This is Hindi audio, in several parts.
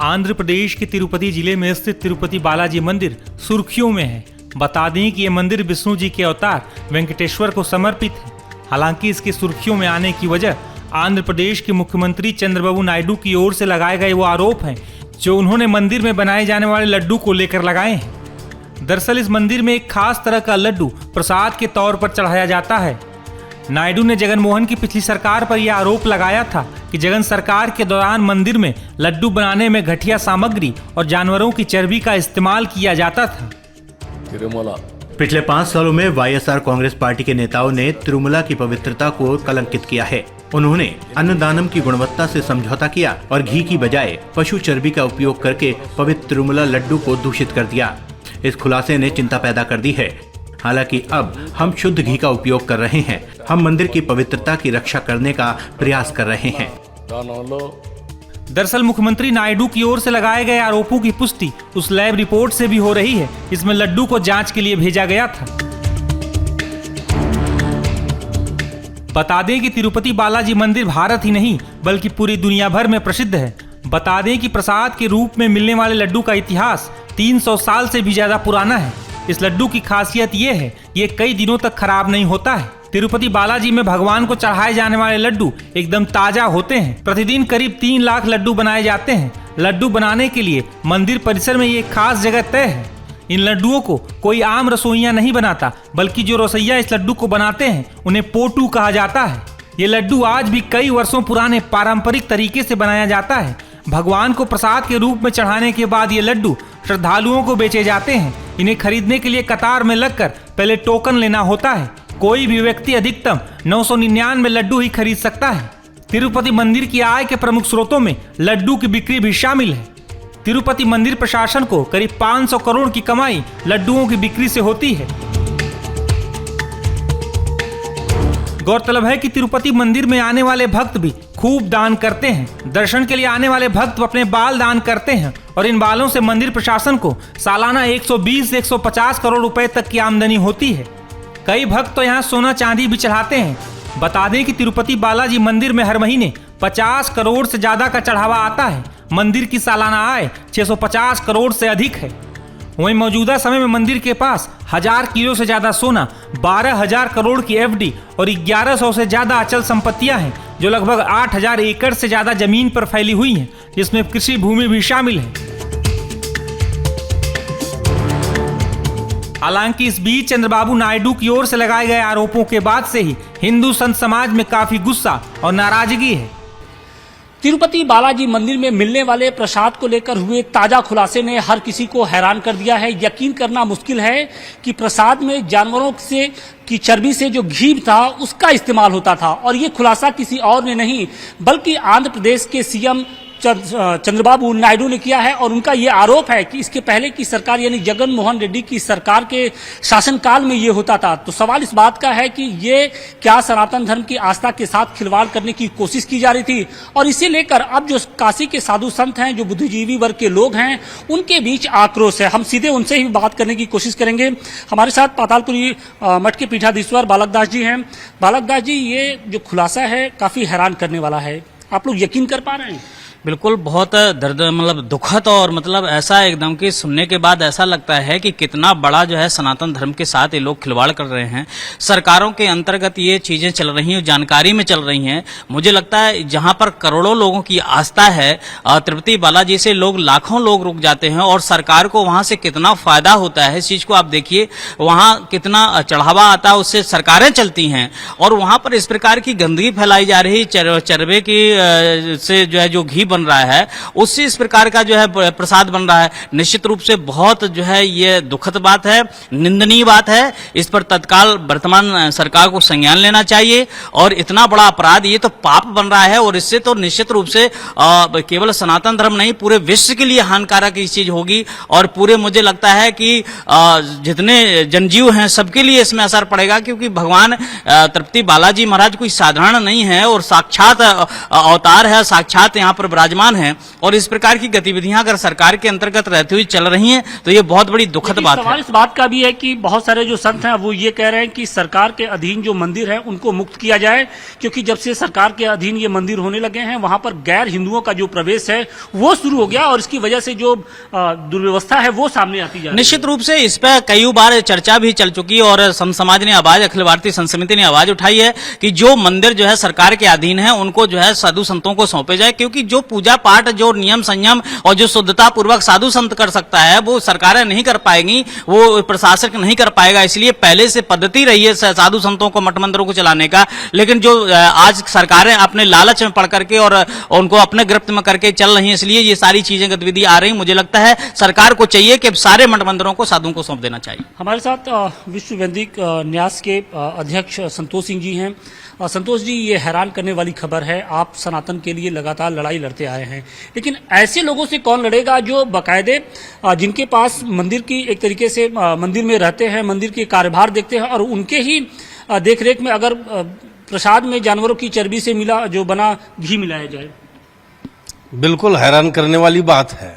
आंध्र प्रदेश के तिरुपति जिले में स्थित तिरुपति बालाजी मंदिर सुर्खियों में है। बता दें कि यह मंदिर विष्णु जी के अवतार वेंकटेश्वर को समर्पित है। हालांकि इसके सुर्खियों में आने की वजह आंध्र प्रदेश के मुख्यमंत्री चंद्रबाबू नायडू की ओर से लगाए गए वो आरोप हैं जो उन्होंने मंदिर में बनाए जाने वाले लड्डू को लेकर लगाए हैं। दरअसल इस मंदिर में एक खास तरह का लड्डू प्रसाद के तौर पर चढ़ाया जाता है। नायडू ने जगनमोहन की पिछली सरकार पर यह आरोप लगाया था कि जगन सरकार के दौरान मंदिर में लड्डू बनाने में घटिया सामग्री और जानवरों की चर्बी का इस्तेमाल किया जाता था। पिछले 5 सालों में वाईएसआर कांग्रेस पार्टी के नेताओं ने तिरुमला की पवित्रता को कलंकित किया है। उन्होंने अन्नदानम की गुणवत्ता से समझौता किया और घी की बजाय पशु चर्बी का उपयोग करके पवित्र तिरुमला लड्डू को दूषित कर दिया। इस खुलासे ने चिंता पैदा कर दी है। हालांकि अब हम शुद्ध घी का उपयोग कर रहे हैं। हम मंदिर की पवित्रता की रक्षा करने का प्रयास कर रहे हैं। दरअसल मुख्यमंत्री नायडू की ओर से लगाए गए आरोपों की पुष्टि उस लैब रिपोर्ट से भी हो रही है जिसमें लड्डू को जांच के लिए भेजा गया था। बता दें कि तिरुपति बालाजी मंदिर भारत ही नहीं बल्कि पूरी दुनिया भर में प्रसिद्ध है। बता दें कि प्रसाद के रूप में मिलने वाले लड्डू का इतिहास 300 साल से भी ज्यादा पुराना है। इस लड्डू की खासियत ये है ये कई दिनों तक खराब नहीं होता है। तिरुपति बालाजी में भगवान को चढ़ाए जाने वाले लड्डू एकदम ताजा होते हैं। प्रतिदिन करीब 3 लाख लड्डू बनाए जाते हैं। लड्डू बनाने के लिए मंदिर परिसर में ये खास जगह तय है। इन लड्डुओं को कोई आम रसोइया नहीं बनाता बल्कि जो रसोइया इस लड्डू को बनाते हैं उन्हें पोटू कहा जाता है। ये लड्डू आज भी कई वर्षों पुराने पारंपरिक तरीके से बनाया जाता है। भगवान को प्रसाद के रूप में चढ़ाने के बाद ये लड्डू श्रद्धालुओं को बेचे जाते हैं। इन्हें खरीदने के लिए कतार में लगकर पहले टोकन लेना होता है। कोई भी व्यक्ति अधिकतम 999 लड्डू ही खरीद सकता है। तिरुपति मंदिर की आय के प्रमुख स्रोतों में लड्डू की बिक्री भी शामिल है। तिरुपति मंदिर प्रशासन को करीब 500 करोड़ की कमाई लड्डुओं की बिक्री से होती है। गौरतलब है कि तिरुपति मंदिर में आने वाले भक्त भी खूब दान करते हैं। दर्शन के लिए आने वाले भक्त अपने बाल दान करते हैं और इन बालों से मंदिर प्रशासन को सालाना 120 से 150 करोड़ रुपए तक की आमदनी होती है। कई भक्त तो यहाँ सोना चांदी भी चढ़ाते हैं। बता दें कि तिरुपति बालाजी मंदिर में हर महीने 50 करोड़ से ज्यादा का चढ़ावा आता है। मंदिर की सालाना आय 650 करोड़ से अधिक है। वहीं मौजूदा समय में मंदिर के पास 1000 किलो से ज्यादा सोना, 12,000 करोड़ की एफडी और 1100 से ज्यादा अचल संपत्तियां हैं जो लगभग 8,000 एकड़ से ज्यादा जमीन पर फैली हुई हैं, जिसमें कृषि भूमि भी शामिल है। हालांकि इस बीच चंद्रबाबू नायडू की ओर से लगाए गए आरोपों के बाद से ही हिंदू संत समाज में काफी गुस्सा और नाराजगी है। तिरुपति बालाजी मंदिर में मिलने वाले प्रसाद को लेकर हुए ताजा खुलासे ने हर किसी को हैरान कर दिया है। यकीन करना मुश्किल है कि प्रसाद में जानवरों से की चर्बी से जो घी था उसका इस्तेमाल होता था और ये खुलासा किसी और ने नहीं बल्कि आंध्र प्रदेश के सीएम चंद्रबाबू नायडू ने किया है। और उनका ये आरोप है कि इसके पहले की सरकार यानी जगन मोहन रेड्डी की सरकार के शासनकाल में ये होता था। तो सवाल इस बात का है कि ये क्या सनातन धर्म की आस्था के साथ खिलवाड़ करने की कोशिश की जा रही थी और इसे लेकर अब जो काशी के साधु संत हैं, जो बुद्धिजीवी वर्ग के लोग हैं, उनके बीच आक्रोश है। हम सीधे उनसे ही बात करने की कोशिश करेंगे। हमारे साथ पातालपुरी मठ के पीठाधीश्वर बालक दास जी हैं। बालक दास जी, ये जो खुलासा है काफी हैरान करने वाला है, आप लोग यकीन कर पा रहे हैं? बिल्कुल, बहुत दर्द दुखद और ऐसा एकदम कि सुनने के बाद ऐसा लगता है कि कितना बड़ा जो है सनातन धर्म के साथ ये लोग खिलवाड़ कर रहे हैं। सरकारों के अंतर्गत ये चीजें चल रही हैं, जानकारी में चल रही हैं। मुझे लगता है जहां पर करोड़ों लोगों की आस्था है, तिरुपति बालाजी से लाखों लोग रुक जाते हैं और सरकार को वहां से कितना फायदा होता है। इस चीज को आप देखिए, वहां कितना चढ़ावा आता है, उससे सरकारें चलती हैं और वहां पर इस प्रकार की गंदगी फैलाई जा रही, चरबे की से जो है जो घी बन रहा है उससे इस प्रकार का जो है प्रसाद बन रहा है। निश्चित रूप से बहुत जो है ये दुखद बात है, निंदनीय बात है। इस पर तत्काल वर्तमान सरकार को संज्ञान लेना चाहिए और इतना बड़ा अपराध, ये तो पाप बन रहा है और इससे तो निश्चित रूप से केवल सनातन धर्म नहीं पूरे विश्व के लिए हानिकारक ये चीज होगी और पूरे मुझे लगता है कि जितने जनजीव हैं सबके लिए इसमें असर पड़ेगा, क्योंकि भगवान तिरुपति बालाजी महाराज कोई साधारण नहीं है और साक्षात अवतार है, साक्षात यहाँ पर विराजमान हैं और इस प्रकार की गतिविधियां अगर सरकार के अंतर्गत रहती हुई चल रही हैं तो ये बहुत बड़ी दुखद बात है। सवाल इस बात का भी है कि बहुत सारे जो संत हैं वो ये कह रहे हैं कि सरकार के अधीन जो मंदिर है उनको मुक्त किया जाए, क्योंकि जब से सरकार के अधीन ये मंदिर होने लगे हैं वहां पर गैर हिंदुओं का जो प्रवेश है वो शुरू हो गया और इसकी वजह से जो दुर्व्यवस्था है वो सामने आती जा रही है। निश्चित रूप से इस पर कई बार चर्चा भी चल चुकी है और समाज ने आवाज, अखिल भारतीय संत समिति ने आवाज उठाई है कि जो मंदिर जो है सरकार के अधीन है उनको जो है साधु संतों को सौंपे जाए, क्योंकि जो पूजा पाठ, जो नियम संयम और जो शुद्धता पूर्वक साधु संत कर सकता है वो सरकारें नहीं कर पाएंगी, वो प्रशासक नहीं कर पाएगा। इसलिए पहले से पद्धति रही है साधु संतों को, मठ मंदिरों को चलाने का, लेकिन जो आज सरकारें अपने लालच में पड़ करके और उनको अपने गिरफ्त में करके चल रही है, इसलिए ये सारी चीजें गतिविधि आ रही। मुझे लगता है सरकार को चाहिए कि सारे मठ मंदिरों को साधुओं को सौंप देना चाहिए। हमारे साथ विश्व वैदिक न्यास के अध्यक्ष संतोष सिंह जी हैं। संतोष जी, ये हैरान करने वाली खबर है, आप सनातन के लिए लगातार लड़ाई लड़ते आए हैं, लेकिन ऐसे लोगों से कौन लड़ेगा जो बाकायदे जिनके पास मंदिर की एक तरीके से मंदिर में रहते हैं, मंदिर के कार्यभार देखते हैं और उनके ही देखरेख में अगर प्रसाद में जानवरों की चर्बी से मिला जो बना घी मिलाया जाए। बिल्कुल हैरान करने वाली बात है।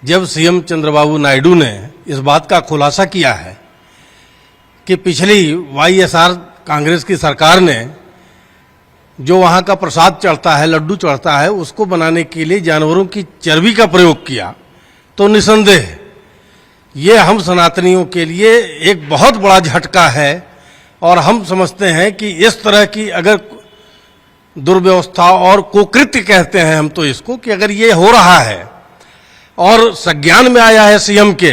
जब सीएम चंद्रबाबू नायडू ने इस बात का खुलासा किया है कि पिछली वाईएसआर कांग्रेस की सरकार ने जो वहां का प्रसाद चढ़ता है, लड्डू चढ़ता है, उसको बनाने के लिए जानवरों की चर्बी का प्रयोग किया, तो निसंदेह ये हम सनातनियों के लिए एक बहुत बड़ा झटका है। और हम समझते हैं कि इस तरह की अगर दुर्व्यवस्था और कुकृत्य कहते हैं हम तो इसको, कि अगर ये हो रहा है और संज्ञान में आया है सीएम के,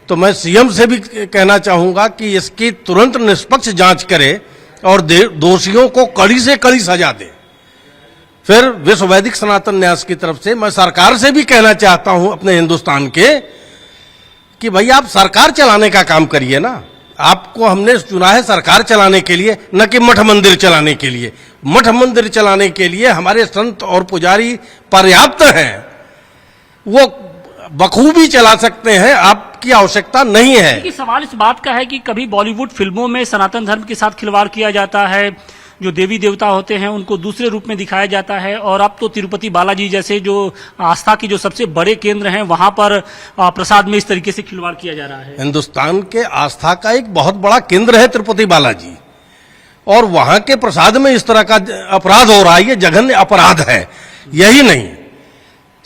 तो मैं सीएम से भी कहना चाहूंगा कि इसकी तुरंत निष्पक्ष जांच करे और दोषियों को कड़ी से कड़ी सजा दे। फिर विश्व वैदिक सनातन न्यास की तरफ से मैं सरकार से भी कहना चाहता हूं अपने हिंदुस्तान के कि भाई आप सरकार चलाने का काम करिए ना। आपको हमने चुना है सरकार चलाने के लिए, न कि मठ मंदिर चलाने के लिए। मठ मंदिर चलाने के लिए हमारे संत और पुजारी पर्याप्त हैं, वो बखूबी चला सकते हैं, आपकी आवश्यकता नहीं है। कि सवाल इस बात का है कि कभी बॉलीवुड फिल्मों में सनातन धर्म के साथ खिलवाड़ किया जाता है, जो देवी देवता होते हैं उनको दूसरे रूप में दिखाया जाता है, और अब तो तिरुपति बालाजी जैसे जो आस्था के जो सबसे बड़े केंद्र हैं वहां पर प्रसाद में इस तरीके से खिलवाड़ किया जा रहा है। हिंदुस्तान के आस्था का एक बहुत बड़ा केंद्र है तिरुपति बालाजी, और वहां के प्रसाद में इस तरह का अपराध हो रहा है, ये जघन्य अपराध है। यही नहीं,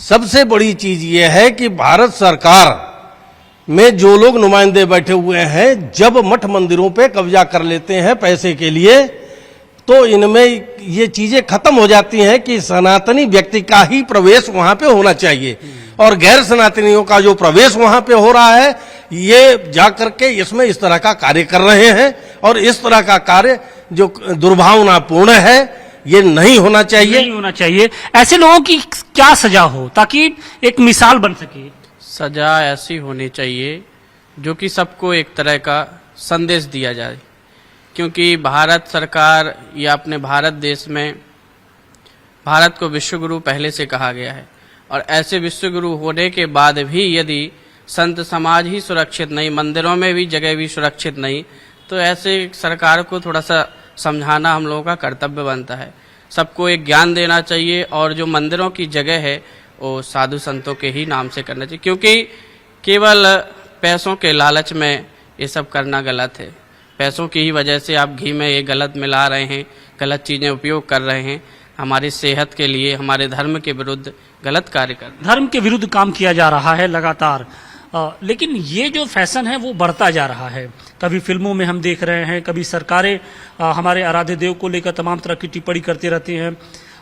सबसे बड़ी चीज ये है कि भारत सरकार में जो लोग नुमाइंदे बैठे हुए हैं, जब मठ मंदिरों पे कब्जा कर लेते हैं पैसे के लिए, तो इनमें ये चीजें खत्म हो जाती हैं कि सनातनी व्यक्ति का ही प्रवेश वहां पे होना चाहिए, और गैर सनातनियों का जो प्रवेश वहां पे हो रहा है, ये जाकर के इसमें इस तरह का कार्य कर रहे हैं, और इस तरह का कार्य जो दुर्भावनापूर्ण है, ये नहीं होना चाहिए। नहीं होना चाहिए। ऐसे लोगों की क्या सजा हो ताकि एक मिसाल बन सके? सजा ऐसी होनी चाहिए जो कि सबको एक तरह का संदेश दिया जाए, क्योंकि भारत सरकार या अपने भारत देश में भारत को विश्वगुरु पहले से कहा गया है, और ऐसे विश्वगुरु होने के बाद भी यदि संत समाज ही सुरक्षित नहीं, मंदिरों में भी जगह भी सुरक्षित नहीं, तो ऐसे सरकार को थोड़ा सा समझाना हम लोगों का कर्तव्य बनता है। सबको एक ज्ञान देना चाहिए, और जो मंदिरों की जगह है वो साधु संतों के ही नाम से करना चाहिए, क्योंकि केवल पैसों के लालच में ये सब करना गलत है। पैसों की ही वजह से आप घी में ये गलत मिला रहे हैं, गलत चीज़ें उपयोग कर रहे हैं, हमारी सेहत के लिए, हमारे धर्म के विरुद्ध गलत कार्य कर रहे हैं। धर्म के विरुद्ध काम किया जा रहा है लगातार, लेकिन ये जो फैशन है वो बढ़ता जा रहा है। कभी फिल्मों में हम देख रहे हैं, कभी सरकारें हमारे आराध्य देव को लेकर तमाम तरह की टिप्पणी करते रहते हैं,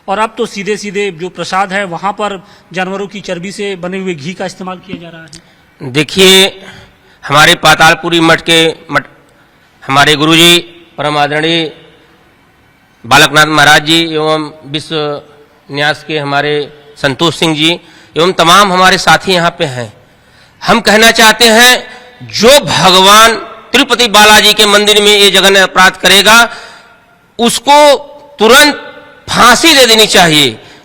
और अब तो सीधे सीधे जो प्रसाद है वहां पर जानवरों की चर्बी से बने हुए घी का इस्तेमाल किया जा रहा है। देखिए, हमारे पातालपुरी मठ हमारे गुरुजी परम आदरणीय बालकनाथ महाराज जी एवं विश्व न्यास के हमारे संतोष सिंह जी एवं तमाम हमारे साथी यहाँ पे हैं। हम कहना चाहते हैं, जो भगवान तिरुपति बालाजी के मंदिर में ये जघन्य अपराध करेगा उसको तुरंत फांसी दे देनी चाहिए।